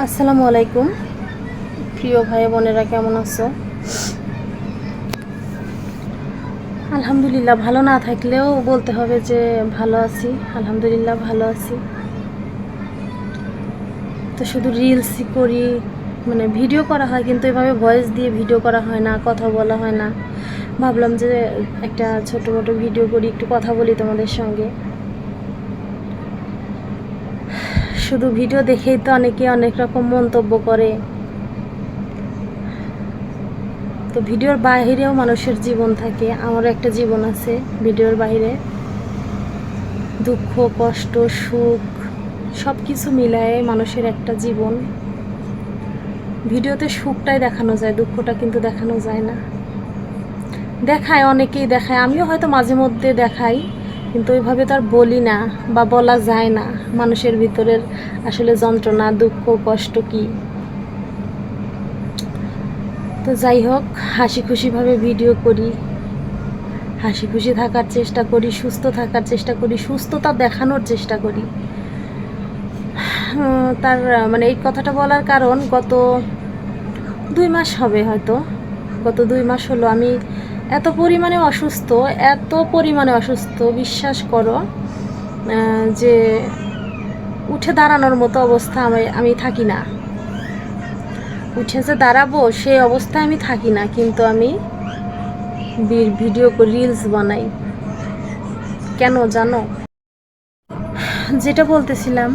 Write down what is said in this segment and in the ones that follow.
আসসালামু আলাইকুম প্রিয় ভাই বোনেরা, কেমন আছো? আলহামদুলিল্লাহ, ভালো না থাকলেও বলতে হবে যে ভালো আছি। আলহামদুলিল্লাহ ভালো আছি। তো শুধু রিলসই করি, মানে ভিডিও করা হয় কিন্তু এভাবে ভয়েস দিয়ে ভিডিও করা হয় না, কথা বলা হয় না। ভাবলাম যে একটা ছোটো মোটো ভিডিও করি, একটু কথা বলি তোমাদের সঙ্গে। শুধু ভিডিও দেখেই তো অনেকে অনেক রকম মন্তব্য করে। তো ভিডিওর বাইরেও মানুষের জীবন থাকে, আমারও একটা জীবন আছে ভিডিওর বাইরে। দুঃখ, কষ্ট, সুখ সব কিছু মিলায়ে মানুষের একটা জীবন। ভিডিওতে সুখটাই দেখানো যায়, দুঃখটা কিন্তু দেখানো যায় না। দেখায়, অনেকেই দেখায়, আমিও হয়তো মাঝে মধ্যে দেখাই, কিন্তু ওইভাবে তো আর বলি না বা বলা যায় না মানুষের ভিতরের আসলে যন্ত্রণা, দুঃখ, কষ্ট কী। তো যাই হোক, হাসি খুশিভাবে ভিডিও করি, হাসি খুশি থাকার চেষ্টা করি, সুস্থ থাকার চেষ্টা করি, সুস্থতা দেখানোর চেষ্টা করি। তার মানে এই কথাটা বলার কারণ, গত 2 মাস হবে হয়তো, গত 2 মাস হলো আমি এত পরিমাণে অসুস্থ, এত পরিমাণে অসুস্থ, বিশ্বাস করো যে উঠে দাঁড়ানোর মতো অবস্থা আমি থাকি না। উঠে যে দাঁড়াবো সেই অবস্থায় আমি থাকি না, কিন্তু আমি ভিডিও করি, রিলস বানাই। কেন জানো? যেটা বলতেছিলাম,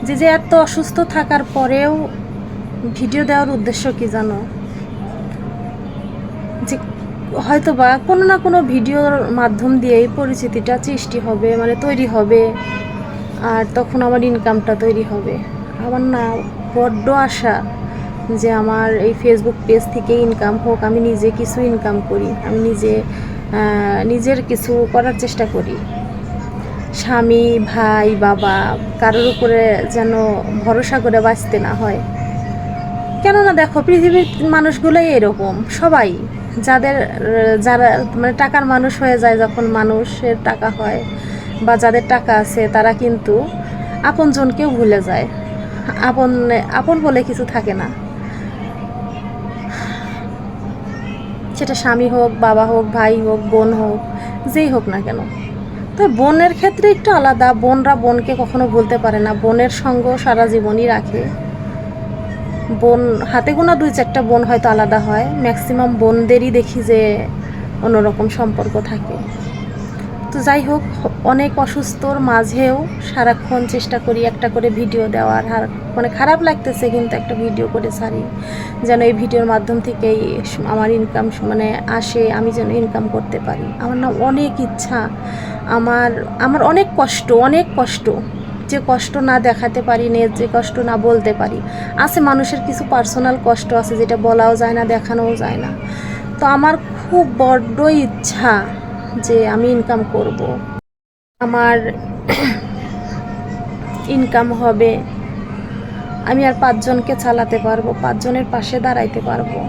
যে এত অসুস্থ থাকার পরেও ভিডিও দেওয়ার উদ্দেশ্য কি জানো? যে হয়তো বা কোনো না কোনো ভিডিওর মাধ্যম দিয়েই পরিচিতিটা সৃষ্টি হবে, মানে তৈরি হবে, আর তখন আমার ইনকামটা তৈরি হবে। আমার না বড্ড আশা যে আমার এই ফেসবুক পেজ থেকে ইনকাম হোক, আমি নিজে কিছু ইনকাম করি, আমি নিজের কিছু করার চেষ্টা করি। স্বামী, ভাই, বাবা কারোর উপরে যেন ভরসা করে বাঁচতে না হয়। কেননা দেখো, পৃথিবীর মানুষগুলোই এরকম, সবাই যারা মানে টাকার মানুষ হয়ে যায়, যখন মানুষের টাকা হয় বা যাদের টাকা আছে, তারা কিন্তু আপনজনকেও ভুলে যায়। আপন আপন বলে কিছু থাকে না, সেটা স্বামী হোক, বাবা হোক, ভাই হোক, বোন হোক, যেই হোক না কেন। তো বোনের ক্ষেত্রে একটু আলাদা, বোনরা বোনকে কখনো ভুলতে পারে না, বোনের সঙ্গ সারা জীবনই রাখে। বোন হাতে গোনা 2-4টা বোন হয়তো আলাদা হয়, ম্যাক্সিমাম বোনদেরই দেখি যে অন্যরকম সম্পর্ক থাকে। তো যাই হোক, অনেক অসুস্থর মাঝেও সারাক্ষণ চেষ্টা করি একটা করে ভিডিও দেওয়ার। আর মানে খারাপ লাগতেছে, কিন্তু একটা ভিডিও করে ছাড়ি, যেন এই ভিডিওর মাধ্যম থেকেই আমার ইনকাম মানে আসে, আমি যেন ইনকাম করতে পারি। আমার না অনেক ইচ্ছা, আমার আমার অনেক কষ্ট, অনেক কষ্ট, যে কষ্ট না দেখাতে পারি, যে কষ্ট না বলতে পারি। আছে মানুষের কিছু পার্সোনাল কষ্ট আছে, যেটা বলাও যায় না, দেখানোও যায় না। তো আমার খুব বড্ড ইচ্ছা যে আমি ইনকাম করব, আমার ইনকাম হবে, আমি আর 5জনকে চালাতে পারবো, 5জনের পাশে দাঁড়াইতে পারবো,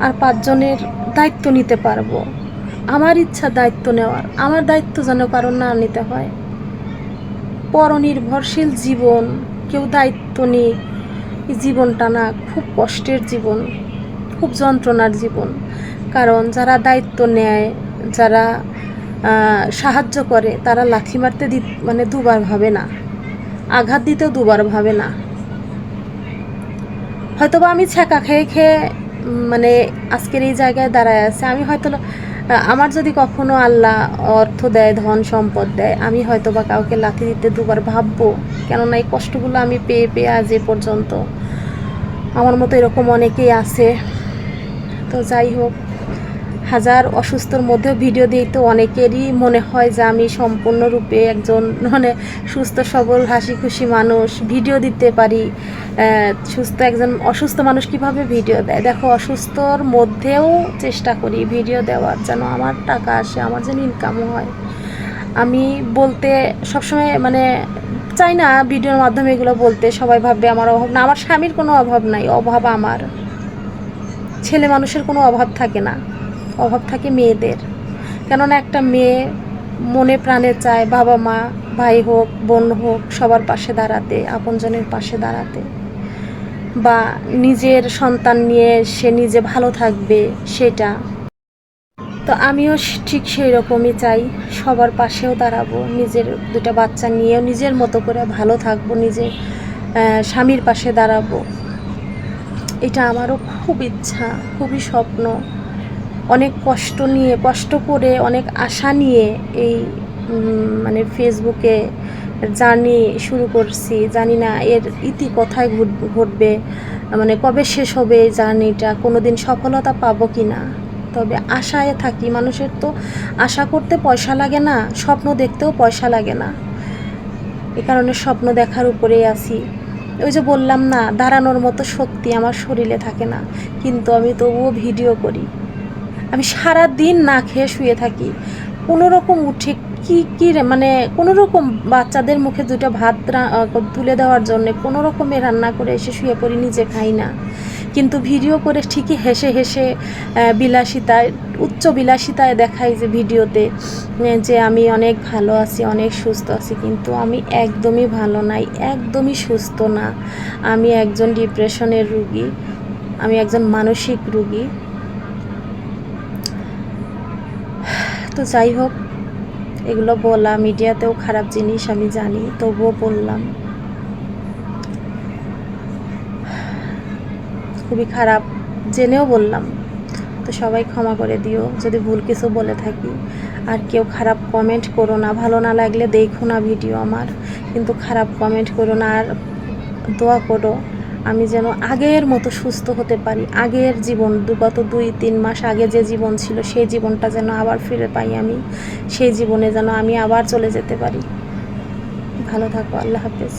আর 5জনের দায়িত্ব নিতে পারবো। আমার ইচ্ছা দায়িত্ব নেওয়ার, আমার দায়িত্ব যেন কারণ না নিতে হয়। পরনির্ভরশীল জীবন, কেউ দায়িত্ব নিক, এই জীবনটা না খুব কষ্টের জীবন, খুব যন্ত্রণার জীবন। কারণ যারা দায়িত্ব নেয়, যারা সাহায্য করে, তারা লাথি মারতে মানে দুবার ভাবে না, আঘাত দিতেও দুবার ভাবে না। হয়তোবা আমি ছ্যাঁকা খেয়ে খেয়ে মানে আজকের এই জায়গায় দাঁড়ায় আছে। আমি হয়তো আমার যদি কখনো আল্লাহ অর্থ দেয়, ধন সম্পদ দেয়, আমি হয়তো বা কাউকে লাথি দিতে দুবার ভাববো, কেননা এই কষ্টগুলো আমি পেয়ে পেয়ে আজ এ পর্যন্ত। আমার মতো এরকম অনেকেই আছে। তো যাই হোক, হাজার অসুস্থর মধ্যেও ভিডিও দিই, তো অনেকেরই মনে হয় যে আমি সম্পূর্ণরূপে একজন মানে সুস্থ সবল হাসি খুশি মানুষ, ভিডিও দিতে পারি। সুস্থ একজন অসুস্থ মানুষ কিভাবে ভিডিও দেয়? দেখো, অসুস্থর মধ্যেও চেষ্টা করি ভিডিও দেওয়ার, যেন আমার টাকা আসে, আমার যেন ইনকাম হয়। আমি বলতে সবসময় মানে চাই না ভিডিওর মাধ্যমে এগুলো বলতে, সবাই ভাববে আমার অভাব না। আমার স্বামীর কোনো অভাব নাই, অভাব আমার। ছেলে মানুষের কোনো অভাব থাকে না, অভাব থাকে মেয়েদের। কেননা একটা মেয়ে মনে প্রাণে চায় বাবা মা, ভাই হোক বোন হোক, সবার পাশে দাঁড়াতে, আপনজনের পাশে দাঁড়াতে, বা নিজের সন্তান নিয়ে সে নিজে ভালো থাকবে সেটা। তো আমিও ঠিক সেই রকমই চাই, সবার পাশেও দাঁড়াবো, নিজের দুটা বাচ্চা নিয়েও নিজের মতো করে ভালো থাকবো, নিজের স্বামীর পাশে দাঁড়াবো। এটা আমারও খুব ইচ্ছা, খুবই স্বপ্ন। অনেক কষ্ট করে অনেক আশা নিয়ে এই মানে ফেসবুকে জার্নি শুরু করছি। জানি না এর ইতি কোথায় ঘটবে, মানে কবে শেষ হবে এই জার্নিটা, কোনো দিন সফলতা পাবো কি না। তবে আশায় থাকি, মানুষের তো আশা করতে পয়সা লাগে না, স্বপ্ন দেখতেও পয়সা লাগে না, এ কারণে স্বপ্ন দেখার উপরেই আছি। ওই যে বললাম না, দাঁড়ানোর মতো শক্তি আমার শরীরে থাকে না, কিন্তু আমি তবুও ভিডিও করি। আমি সারা দিন না খেয়ে শুয়ে থাকি, কোনো রকম উঠে কি মানে কোনো রকম বাচ্চাদের মুখে দুটো ভাত তুলে দেওয়ার জন্য কোনো রকমে রান্না করে এসে শুয়ে পড়ি, নিজে খাই না, কিন্তু ভিডিও করে ঠিকই হেসে হেসে বিলাসিতায়, উচ্চ বিলাসিতায় দেখাই যে ভিডিওতে যে আমি অনেক ভালো আছি, অনেক সুস্থ আছি, কিন্তু আমি একদমই ভালো নাই, একদমই সুস্থ না। আমি একজন ডিপ্রেশনের রুগী, আমি একজন মানসিক রুগী। তো যাই হোক, এগুলো বলা মিডিয়াতেও খারাপ জিনিস আমি জানি, তবুও বললাম। খুবই খারাপ জেনেও বললাম, তো সবাই ক্ষমা করে দিও যদি ভুল কিছু বলে থাকি। আর কেউ খারাপ কমেন্ট করো না, ভালো না লাগলে দেখো না ভিডিও আমার, কিন্তু খারাপ কমেন্ট করো না। আর দোয়া করো আমি যেন আগের মতো সুস্থ হতে পারি, আগের জীবন, গত 2-3 মাস আগে যে জীবন ছিল সেই জীবনটা যেন আবার ফিরে পাই আমি, সেই জীবনে যেন আমি আবার চলে যেতে পারি। ভালো থাকো, আল্লাহ হাফেজ।